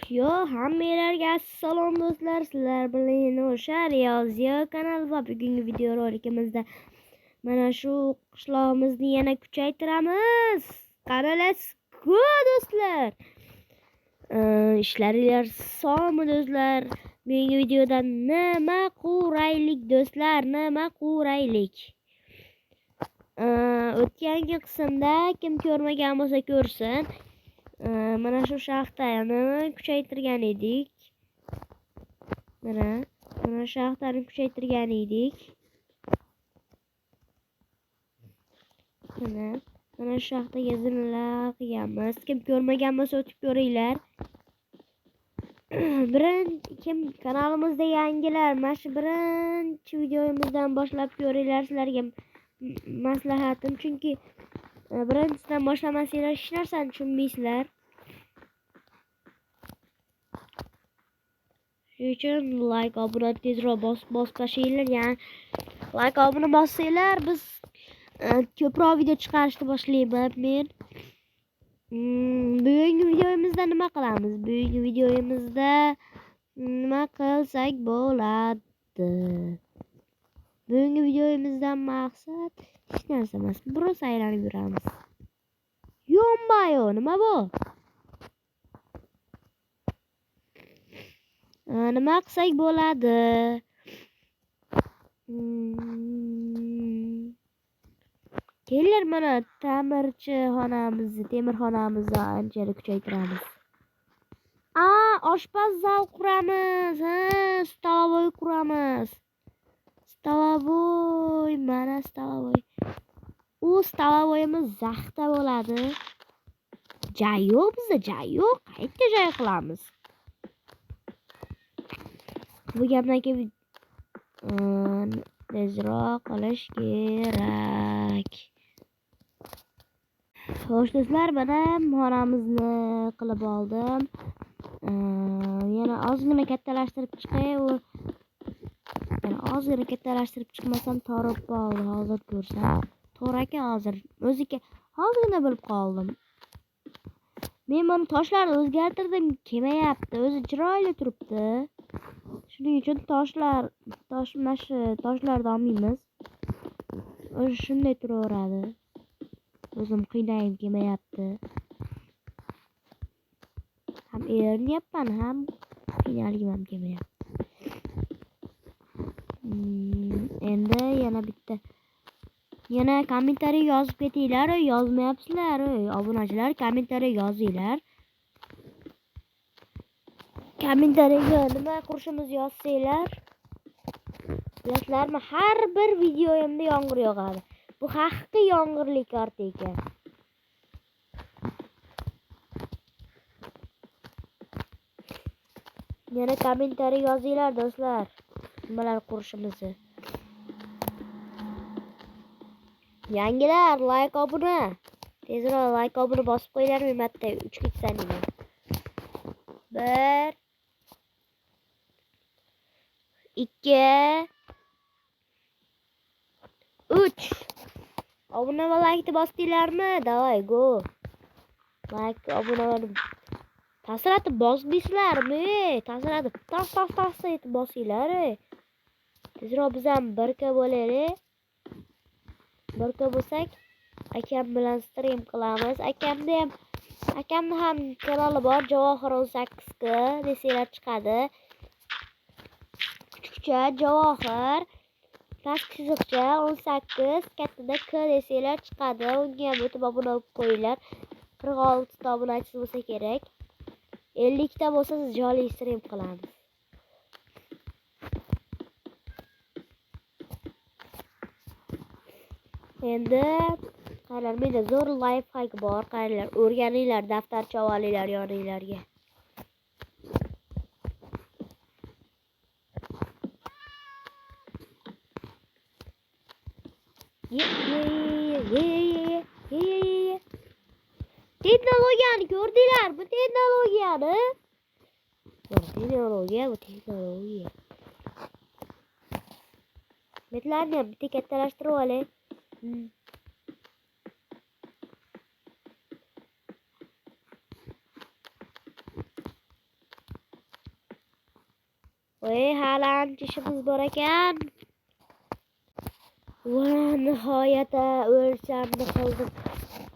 Yo, hammalarga assalom do'stlar, sizlar bilan o'sha Riyoziyo kanal va bugungi video rolikimizda mana shu qishlog'imizni yana kuchaytiramiz. Qani let's go do'stlar. Ishlaringlar sog'mi do'stlar? Bugungi videoda nima quraylik do'stlar, nima quraylik? O'tgangi qismda kim ko'rmagan bo'lsa ko'rsin. Mana shu shaxtani kuchaytirgan edik. Mana shaxtani kuchaytirgan edik. Mana shaxtaga zinalar qilganmiz. Kim ko'rmagan bo'lsa o'tib ko'ringlar. Kim kanalimizda yangilar, mana shu birinchi videomizdan boshlab ko'ringlar, sizlarga maslahatim, chunki birinchisidan boshlamasanglar hech narsani tushunmaysizlar. Shuning uchun like, obuna tezroq bosib tashlaylar. Ya'ni like, obuna bossanglar biz ko'proq video chiqarishni boshlaymiz. Men bugungi videomizda nima qilamiz? Bugungi videomizda nima qilsak bo'ladi? Bugungi videomizdan maqsad hech narsa emas. Biroz aylanib yuramiz. Yombayo, nima bu? Nima qilsak bo'ladi? Kelinglar, mana temirxonamizni anchalik kuchaytiramiz. Oshpaz zal quramiz. Stolovoy quramiz. Stolovoy, mana stolovoy. U stolovoyimiz zaxda bo'ladi. Joy yo'q bizda, joy yo'q. Qayerga joy qilamiz? Bu gapdan keyin tezroq qilish kerak. Xo'sh do'stlar, mana xonamizni qilib oldim. Yana ozgina kattalashtirib chiqay. Ozgina kattalashtirib chiqmasam torib qoldi. Hozir ko'rsam. To'g'ri ekan, hozirgina bilib qoldim. Men buni toshlarni o'zgartirdim, kelmayapti. O'zi chiroyli turibdi. Shuning uchun toshlarni olmaymiz. O'zi shunday turaveradi. O'zim qiynayim kelmayapti. Ham erinyapman, ham qiynalgim ham kelmayapti. Endi yana kommentariy yozib ketinglar. Yozmayapsizlar. Obunachilar kommentariy yozinglar. Kommentariyaga nima qurishimizni yozsanglar, bilasizlarmi, har bir videoyimda yomg'ir yog'adi. Bu haqiqiy yomg'irli karta ekan. Yana kommentariy yozinglar do'stlar, nimalar qurishimizni. Yangilar, like, obuna. Tezroq like, obuna bosib qo'yinglar, marta 3 ketsanglar. 1 2 3. Obuna va like bosdinglarmi? Davay, go. Like, obuna tasratib bosmaysizlarmi? Tasratib tas etib bosinglar. Tezroq biz ham birga bo'laylik. Birga bo'lsak, akam bilan stream qilamiz. Akamni ham kanali bor, Javohir 18 desanglar chiqadi. Kuchukcha Javohir, past chiziqcha 18, kattada K desanglar chiqadi. Unga ham o'tib obuna bo'lib qo'yinglar. 46 ta obunachi bo'lsa kerak. 50 ta bo'lsa siz joli stream qilamiz. Endi qaranglar, menda zo'r life hack bor. Qaranglar, o'rganinglar, daftarcha olinglar yoninglarga. Texnologiyani ko'rdinglar, bu texnologiyani. Bu texnologiya. Metlarni ham bitta kattalashtirib olay. hali ancha ishimiz bor ekan. Voy, nihoyat o'lchamni qildim.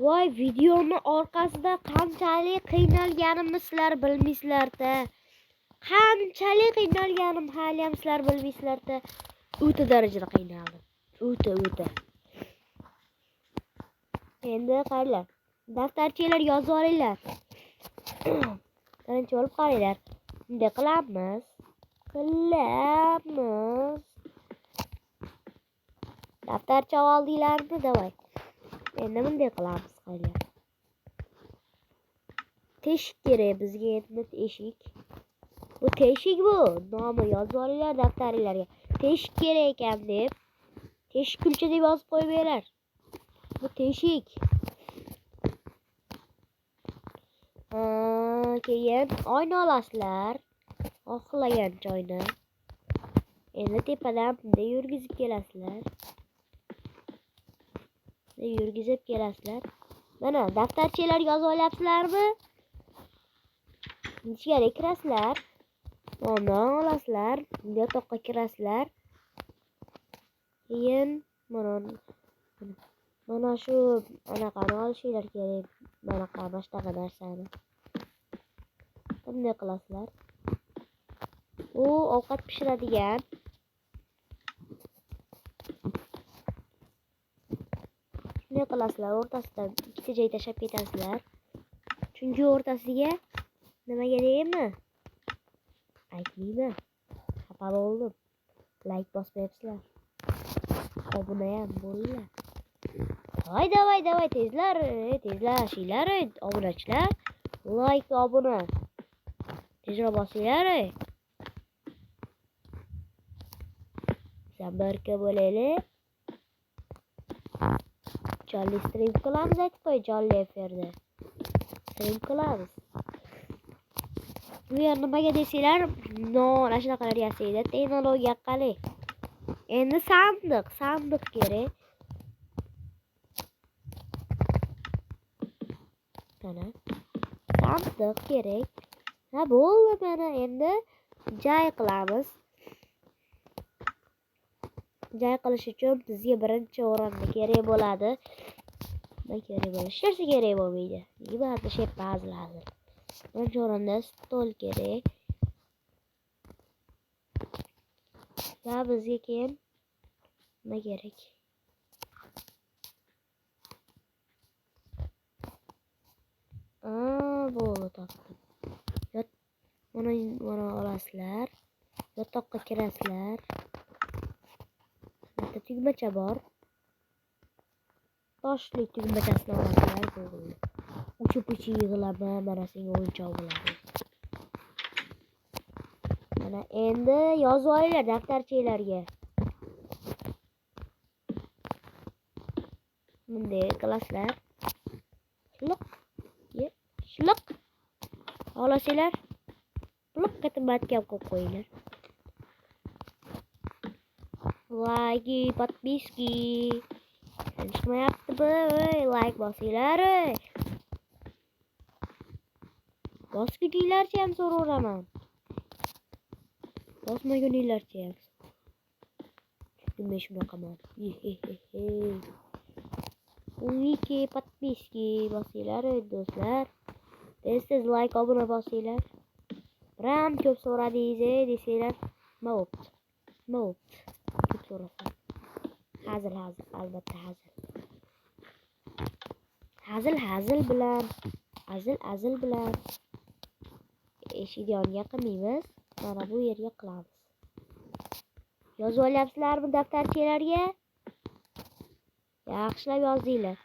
Voy, videoni orqasida qanchalik qiynalganimni sizlar bilmaysizlar-da. Qanchalik qiynalganim hali ham sizlar bilmaysizlar-da. O'ta darajada qiynaldim. O'ta. Endi qaranglar. Daftarchalar yozib olinglar. Birinchi bo'lib qaranglar. Bunday qilamiz. Daftarcha oldinglarmi? Davay. Endi bunday qilamiz, qaranglar. Teshik kerak bizga, endi teshik. Bu teshik bu. Nomi yozib olinglar daftaringlarga. Teshik kerak ekan deb. Teshik kulcha deb yozib qo'yinglar. Bu teshik. Keyin oyna olasizlar. Xohlagan joyni. Endi tepadan bunday yurgizib kelasizlar. Mana daftarchalar yozib olyapsizlarmi? Ichkariga kirasizlar. Ondan olasizlar. Yotoqqa kirasizlar. Keyin mana shu anaqani olishinglar kerak. Mana shunaqa narsani. Bunday qilasizlar. U ovqat pishiradigan. Shunday qilasizlar, o'rtasidan ikkita joy tashlab ketasizlar. Chunki o'rtasiga nimaga deymi? Aytmayman. Xafa bo'ldim. Like bosmayapsizlar. Obuna ham bo'linglar. Davay, tezlar shinglar, obunachilar. Like va obuna. Tezroq bosinglar. Birga bo'laylik. Jonli stream qilamiz, aytib qo'y, jonli efirda. Stream qilamiz. Bu yer nimaga desanglar, mana shunaqalar yasaydi, texnologiya qalay. Endi sandiq kerak. Mana sandiq kerak. Ha, bo'ldi mana endi joy qilamiz. Joy qilish uchun bizga birinchi o'rinda kerak bo'ladi. Nima kerak bo'ladi? Hech narsa kerak bo'lmaydi. Nima şey bazılardir. Birinchi o'rinda stol kerak. Va bizga keyin nima kerak? Bo'ldi, topdim. Mana olasizlar. Yotoqqa kirasizlar. Tugmacha bor. Toshli tugmachasini olasizlar, bo'ldi. Uchi-puchi yig'ilama, mana senga o'yinchoq bo'ladi. Mana endi yozib olinglar daftarchalarga. Bunday qilasizlar. Shliq. Olasizlar. Shliq qilib matga qo'yib qo'yinglar. Like, подписки. Chiqmayapti-bu, like bosinglar. Bosguninglarcha ham so'raveraman. Bosmaguninglarcha ham. Men shunaqaman. Like, подписки bosinglar, do'stlar. Tez like, obuna bosinglar. Ram ko'p so'radingiz, desanglar, nima bo'pti? Ko'p so'rasa. Hazil, albatta hazil. Hazil bilan. Eshikni yoniga qilmaymiz. Mana bu yerga qilamiz. Yozib olyapsizlarmi daftarchalarga? Yaxshilab yozinglar.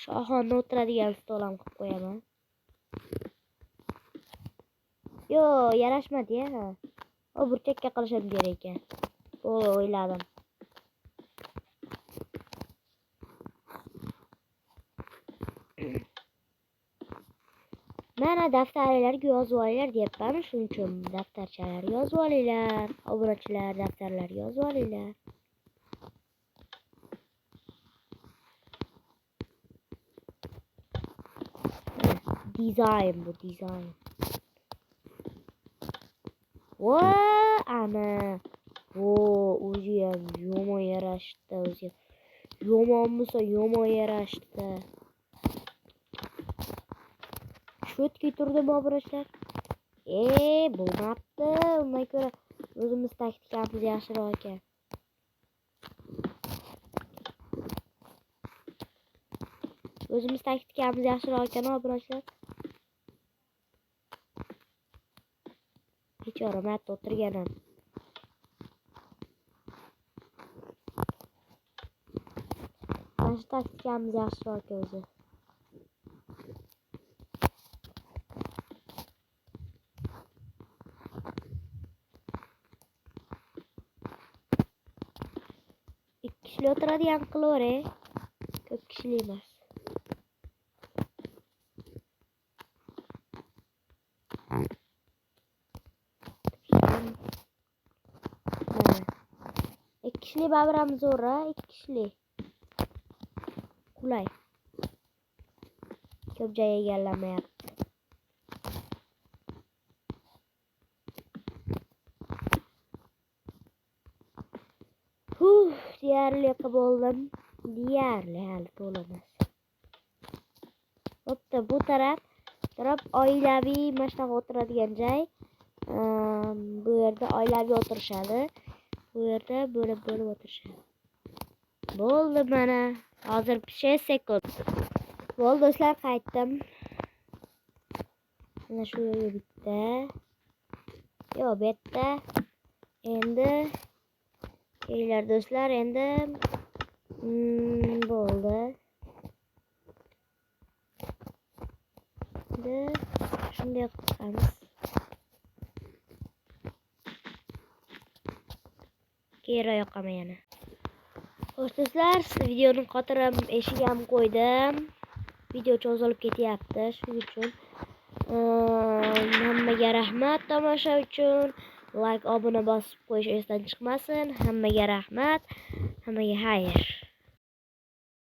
Shohona o'tiradigan stol ham qilib qo'yaman. Yo, yarashmadi-ya. O burchakka qilishim kerak ekan. O'yladim. Mana daftarlarga yozib olinglar deyapman, shuning uchun daftarchalar yozib olinglar. Obunachilar daftarlar yozib olinglar. dizayn bu dizayn. Va ana. O o'zi ham yomon yarashdi o'zi. Yomonmisa yomon yarashdi. Sho'tga turdim obrachlar. Bo'lmabdi. Undan ko'ra o'zimiz taktikamiz yaxshiroq ekan. O'zimiz taktikamiz yaxshiroq ekan obrachlar. Bechora mat o'tirganam. Mana shu taktikamiz yaxshiroq ekan o'zi. Ikki kishili o'tiradigan qilaver. Ko'p kishili emas. Ikki kishili babramiz zo'r, ikki kishili. Qulay. Ko'p joy egallamayapti. Deyarli bo'ldim. Deyarli hali to'lamas. Bo'pti, bu taraf oilaviy mashnaqa o'tiradigan joy. Bu yerda oilaviy o'tirishadi. Bu yerda bo'lib o'tirishadi. Bo'ldi mana. Hozir 5 sekund. Bo'ldi do'stlar, qaytdim. Mana shu yerga bitta. Yo, bu yerda. Endi kelinglar do'stlar, endi bo'ldi. Endi shunday qilamiz. Keyinroq yoqaman yana. Xo'sh do'stlar, videoni qotirib eshik ham qo'ydim. Video cho'zilib ketyapti, shuning uchun hammaga rahmat tomosha uchun. Like, obuna bosib qo'yish esdan chiqmasin. Hammaga rahmat. Hammaga xayr.